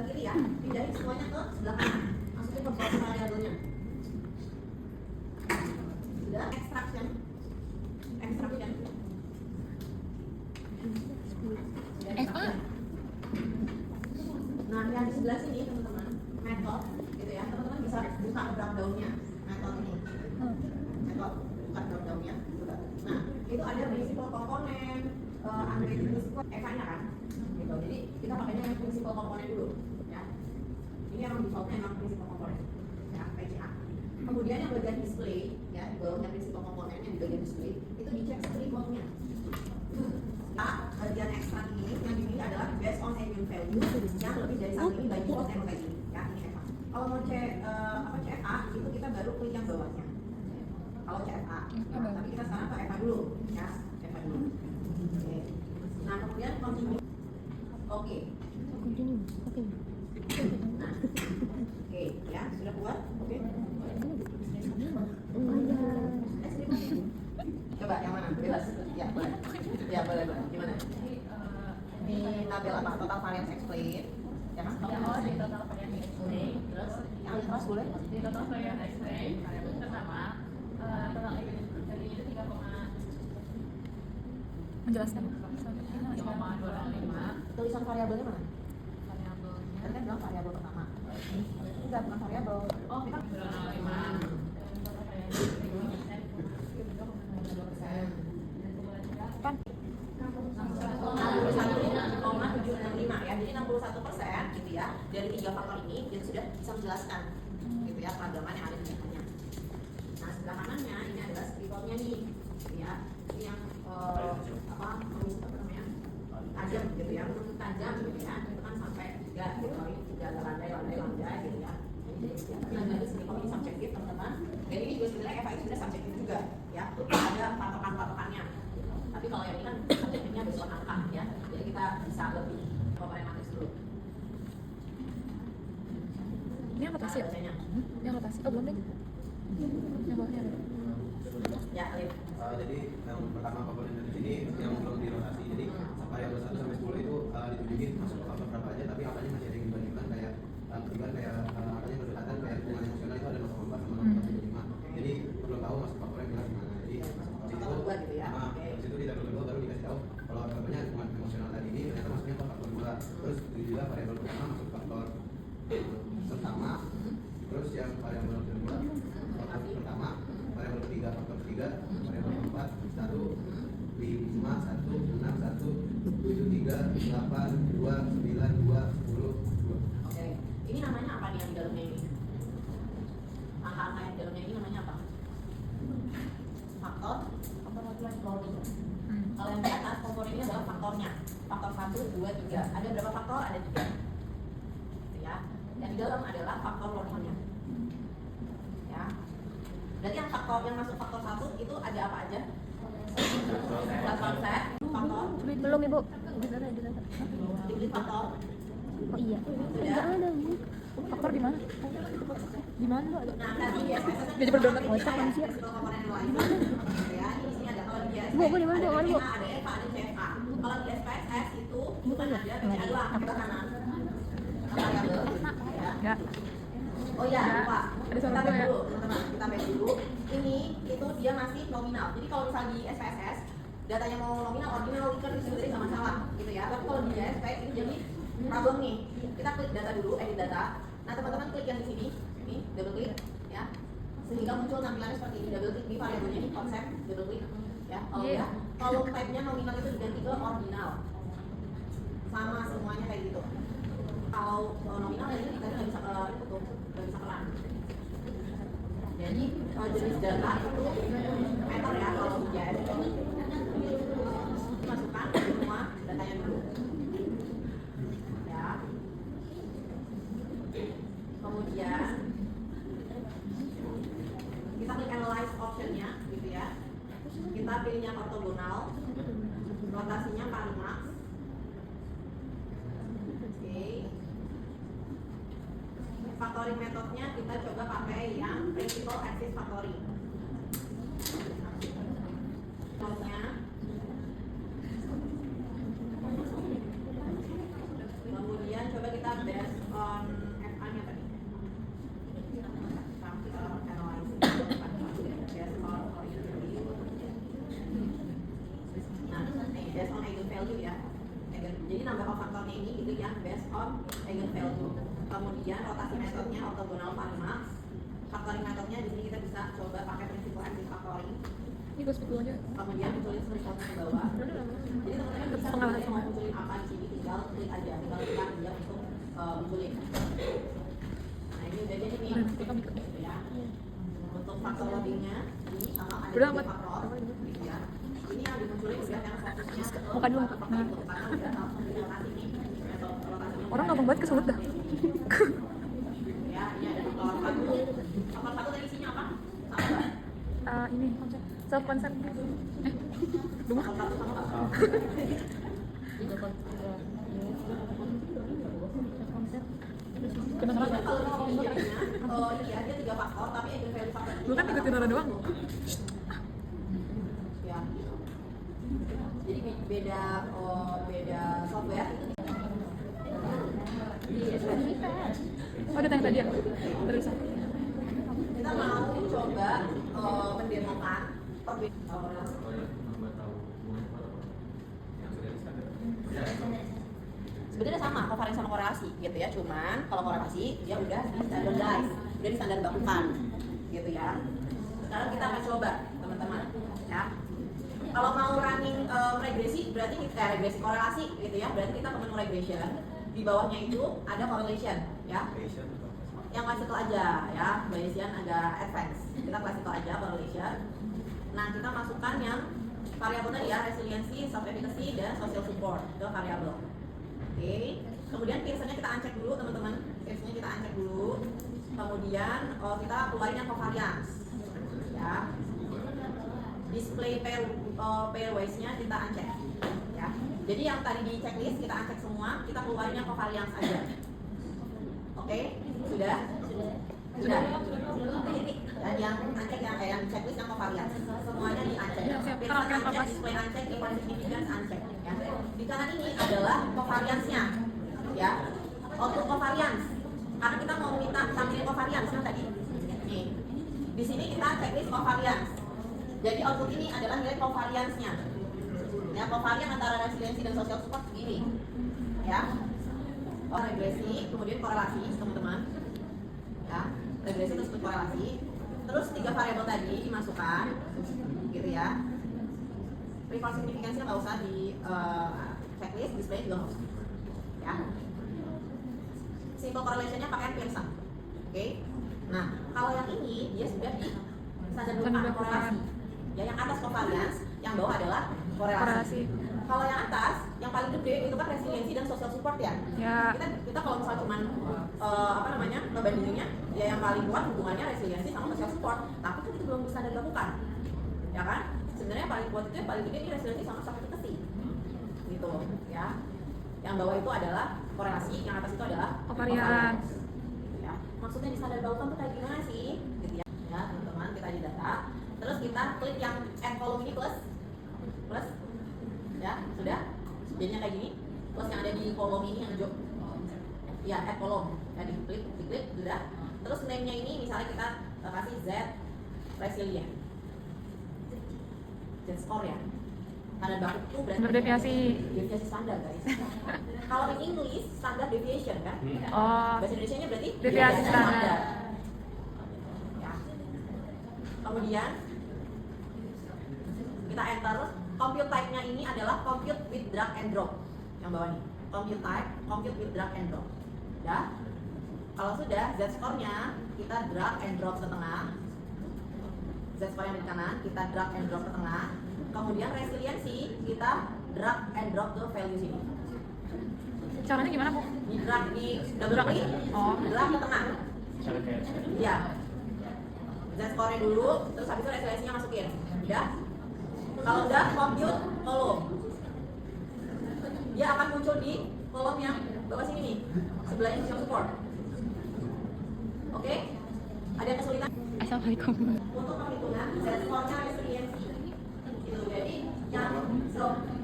kiri ya, pindahin semuanya ke sebelah kanan. Masukin ke box variabelnya. Sudah, extraction. FA. Nah, yang di sebelah sini teman-teman, method gitu ya. Teman-teman bisa buka drop down-nya method ini. Method buka drop down-nya. Nah, itu ada principal komponen, unweighted principal FA-nya kan. Gitu. Jadi kita pakainya yang principal komponen dulu, ya. Ini yang defaultnya memang principal komponen, ya, PCA. Kemudian yang bagian display, ya, di bawahnya principal komponen yang di bagian display itu dicek strippingnya. Bagian ekstrak ini yang dipilih adalah based on eigen value yang lebih dari satu ini by default yang kayak gini, ya, ini FA. Kalau mau CFA itu kita baru klik yang bawahnya. Kalau CFA, ya, tapi kita sekarang ke FA dulu, ya, FA dulu. Oke. Nah, kemudian continue. Oke. Nah, oke, ya, sudah keluar? Oke. Coba yang mana? Bebas. Ya, boleh. Ya, boleh. Gimana? Di tabel apa? Total variance explain. Ya kan? Oh, di total variance explain. Terus yang atas boleh? di total variance explain, variabel pertama, total dari itu 3,205. Menjelaskan. Tulisan variabelnya mana? Variabelnya. Tadi kan bilang variabel pertama. Enggak, bukan variabel. Oh, kita 205. Pan. 61,765 ya, jadi 61% gitu ya dari 3 faktor ini dia sudah bisa menjelaskan gitu ya peragaman yang ada di belakangnya. Nah, sebelah kanannya ini adalah strippingnya nih, gitu ya. Ini yang apa namanya tajam gitu ya, menurut tajam gitu ya, itu kan sampai 3 gitu, ini sudah landai gitu ya. Tapi lagi stripping ini subjektif teman-teman, dan ini juga sebenarnya FA itu sudah subjektif juga ya, ada patokan-patokannya. Tapi kalau yang ini kan subjektifnya besok angka ya, jadi kita bisa lebih komprehensif dulu. Ini yang atas ya? Ini yang atas. Oh, belum deh. Yang bawahnya ada. Ya, Alif. Jadi yang pertama komponen dari sini yang belum dirotasi. Jadi variabel 1 sampai 10 itu ditunjukin masuk ke faktor berapa aja, tapi angkanya masih ada yang dibandingkan kayak ketiban kayak angkanya berdekatan kayak hubungan emosional itu ada 0,4 sama 0,75. Jadi belum tahu masuk faktornya bilang gimana. Jadi masuk faktor Faktor 2 gitu ya. Habis itu di tabel kedua baru dikasih tahu kalau faktornya hubungan emosional tadi ini ternyata masuknya ke faktor 2. Terus juga variabel pertama masuk faktor pertama. Terus yang variabel kedua faktor pertama, variabel ketiga faktor 3, variabel keempat 1, 5, 1, 6, 1, 7, 3, 8, 2, 9, 2, 10, 2. Oke. Ini namanya apa nih yang di dalamnya ini? Angka-angka yang di dalamnya ini namanya apa? Faktor komponen. Kalau yang di atas komponen ini adalah faktornya. Faktor 1, 2, 3. Ada berapa faktor? Ada 3. Gitu ya. Dan di dalam adalah faktor loadnya. Ya. Berarti yang faktor yang masuk faktor 1 itu ada apa aja? Konsep, faktor, Belum, Ibu. dibeli faktor. Oh iya. Enggak ada, Bu. Faktor di mana? Di mana, Bu? Nah, tadi di SPSS Jadi berdonat ngocak manusia. komponen yang lain. Ya, di sini ada kalau di Bu, di mana, Bu? Mana, Bu? ada EVA, ada CFA. Kalau di SPSS itu bukan ada PCA doang, ada kanan. Variabel. Ya. Enggak. Oh iya, lupa. Ada Kita suara back ya? dulu, teman-teman. Kita back dulu. Ini itu dia masih nominal. Jadi kalau misalnya di SPSS datanya mau nominal, ordinal, liker itu sebenarnya nggak masalah, gitu ya. Tapi kalau di JSP ini jadi problem nih. Kita klik data dulu, edit data. Nah, teman-teman klik yang di sini, ini double klik, ya. Sehingga muncul tampilannya seperti ini. Double klik di variabelnya ini konsep, double klik, ya. Kalau type-nya nominal itu diganti ke ordinal. Sama semuanya kayak gitu. Kalau nominal ini kita nggak bisa itu tuh, nggak bisa kelar. Jadi jenis data itu meter ya kalau di JSP. Masukkan semua datanya dulu. Ya. Kemudian kita klik analyze optionnya, gitu ya. Kita pilihnya ortogonal, rotasinya Parimax. Oke. Factoring metodenya kita coba pakai yang principal axis factoring. Contohnya, kemudian coba kita based on kemudian based on eigenvalue, kemudian rotasi metodenya orthogonal Varimax, factoring metodenya di sini kita bisa coba pakai prinsip MC factoring, Ini gue speak dulu aja. kemudian munculin resultnya ke bawah. Jadi teman-teman bisa sebenarnya mau munculin apa di sini tinggal klik aja, tinggal klik dia untuk munculin. Nah ini udah jadi nih, gitu ya. Untuk faktor loadingnya ini sama ada Udah, tiga amat. faktor, gitu ya. Ini yang dimunculin udah yang fokusnya ke Buka dulu. faktor itu, karena udah langsung di rotasi nih. Metode rotasinya Orang gampang banget kesulut dah. ya, ini ada faktor satu. Faktor satu tadi isinya apa? Sama nggak? Ini self concept. Dua. Faktor satu sama nggak? Kenapa? Kalau mau jadinya, ini ya, dia tiga faktor, tapi eigenvalue faktor Lu kan ikutin orang doang. ya. Jadi beda beda software itu Oh, ada yang tadi ya? Terus. kita mau coba mendemokan perbedaan. Sebenarnya sama kovariansi sama korelasi gitu ya, cuman kalau korelasi dia udah di standardize, udah di standar bakukan gitu ya. Sekarang kita akan coba teman-teman ya. Kalau mau running regresi berarti regresi korelasi gitu ya, berarti kita ke menu regression, di bawahnya itu ada correlation ya. Yang classical aja ya, Bayesian agak advance. Kita classical aja correlation. Nah, kita masukkan yang variabel tadi ya, resiliency, self efficacy dan social support ke variabel. Oke, kemudian Pearsonnya kita uncheck dulu teman-teman. Pearsonnya kita uncheck dulu. Kemudian kita keluarin yang covariance. Ya. Display pairwise-nya kita uncheck. Ya. Jadi yang tadi di checklist kita uncheck semua, kita keluarin yang covariance aja. Oke, sudah? Sudah. Dan yang uncheck yang checklist yang covariance. Semuanya di uncheck. Pearson uncheck, display uncheck, difference significance uncheck. Ya. Di kanan ini adalah covariance-nya. Ya. Output covariance. Karena kita mau minta tampilin covariance kan tadi. Nih. Di sini kita checklist covariance. Jadi output ini adalah nilai covariance-nya. Ya, covariance antara resiliensi dan social support begini. Ya. Regresi, kemudian korelasi, teman-teman. Ya, regresi terus korelasi. Terus 3 variabel tadi dimasukkan, gitu ya. Preferred significance-nya nggak usah di checklist, display juga nggak usah. Ya. Simple correlation-nya pakai Pearson. Oke. Nah, kalau yang ini dia sudah di standar bukan korelasi. Ya, yang atas covariance, yang bawah adalah korelasi. Kalau yang atas, yang paling gede itu kan resiliensi dan social support ya. Ya. Kita kalau misalnya cuman ngebandinginnya, ya yang paling kuat hubungannya resiliensi sama social support. Tapi kan itu belum bisa dilakukan, ya kan? Sebenarnya yang paling kuat itu yang paling gede ini resiliensi sama self efficacy, gitu ya. Yang bawah itu adalah korelasi, yang atas itu adalah Covariance. Ya. Maksudnya di standar bakukan tuh kayak gimana sih? Gitu ya. Ya teman-teman, kita di data. Terus kita klik yang add column ini plus, ya sudah. Jadinya kayak gini. Plus yang ada di kolom ini yang hijau. Ya add column. Ya diklik, sudah. Terus name-nya ini misalnya kita kasih Z resilient, Z score ya. Standar baku itu berarti Berdeviasi. deviasi standar guys. Kalau in English standar deviation kan? Oh. Bahasa Indonesia-nya berarti Deviasi standar. Ya. Kemudian kita enter. Compute type-nya ini adalah compute with drag and drop. Yang bawah nih. Compute type, compute with drag and drop. Ya. Kalau sudah, Z-score-nya kita drag and drop ke tengah. Z-score yang di kanan kita drag and drop ke tengah. Kemudian resiliensi kita drag and drop ke value sini. Caranya gimana, Bu? Di drag di double click, Oh. drag ke tengah. Iya. Z-score-nya dulu, terus habis itu resiliensinya masukin. Udah? Kalau udah, compute kolom. Dia akan muncul di kolom yang bawah sini nih, sebelahnya social support. Oke? Ada yang kesulitan? Assalamualaikum. Untuk perhitungan Z-score-nya resiliensi. Gitu. Jadi yang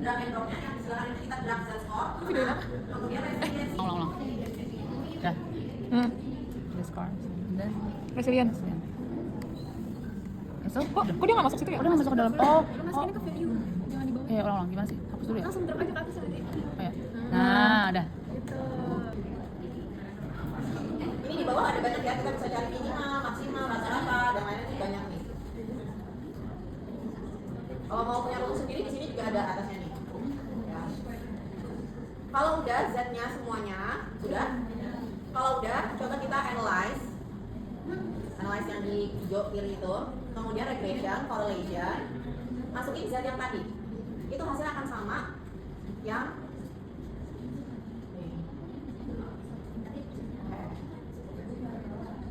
drag and drop-nya yang di sebelah ini kita drag Z-score. Kemudian resiliensi. Ulang. Dah. The score. Dan Resilience. so, Kok dia nggak masuk situ ya? udah masuk ke dalam. Oh. Masukinnya ke value. Jangan di bawah. Iya, ulang. Gimana sih? Hapus dulu ya. Langsung drag aja ke atas nanti. Oh, ya. Nah, udah. Gitu. udah, coba kita analyze yang di hijau kiri itu, kemudian regression, correlation, masukin Z yang tadi, itu hasilnya akan sama yang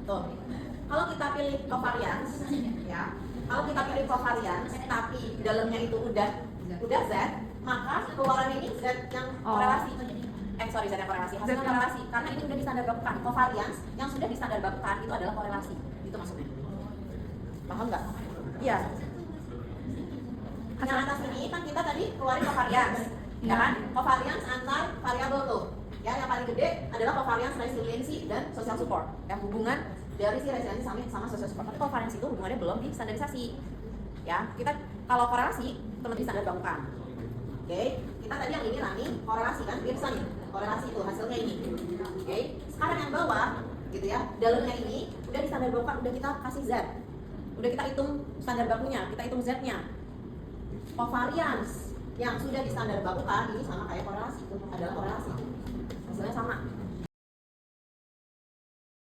tuh. Kalau kita pilih covariance, ya, kalau kita pilih covariance, tapi dalamnya itu udah Z, maka keluaran ini Z yang korelasi. Z yang korelasi, hasilnya korelasi, karena ini udah distandarbakukan. Covariance yang sudah distandarbakukan itu adalah korelasi, itu maksudnya. Paham nggak? Iya. Yang atas ini kan kita tadi keluarin covariance, ya kan? Covariance antar variabel tuh. Ya, yang paling gede adalah covariance resiliency dan social support. Yang hubungan dari si resiliency sama social support. Tapi covariance itu hubungannya belum di standarisasi. Ya, kita kalau korelasi perlu distandarbakukan. Oke, kita tadi yang ini running korelasi kan, Pearson korelasi itu hasilnya ini. Oke, sekarang yang bawah gitu ya, dalamnya ini udah distandarbakukan, udah kita kasih Z, udah kita hitung standar bakunya, kita hitung Z-nya. Covariance yang sudah distandarbakukan ini sama kayak korelasi, itu adalah korelasi, hasilnya sama.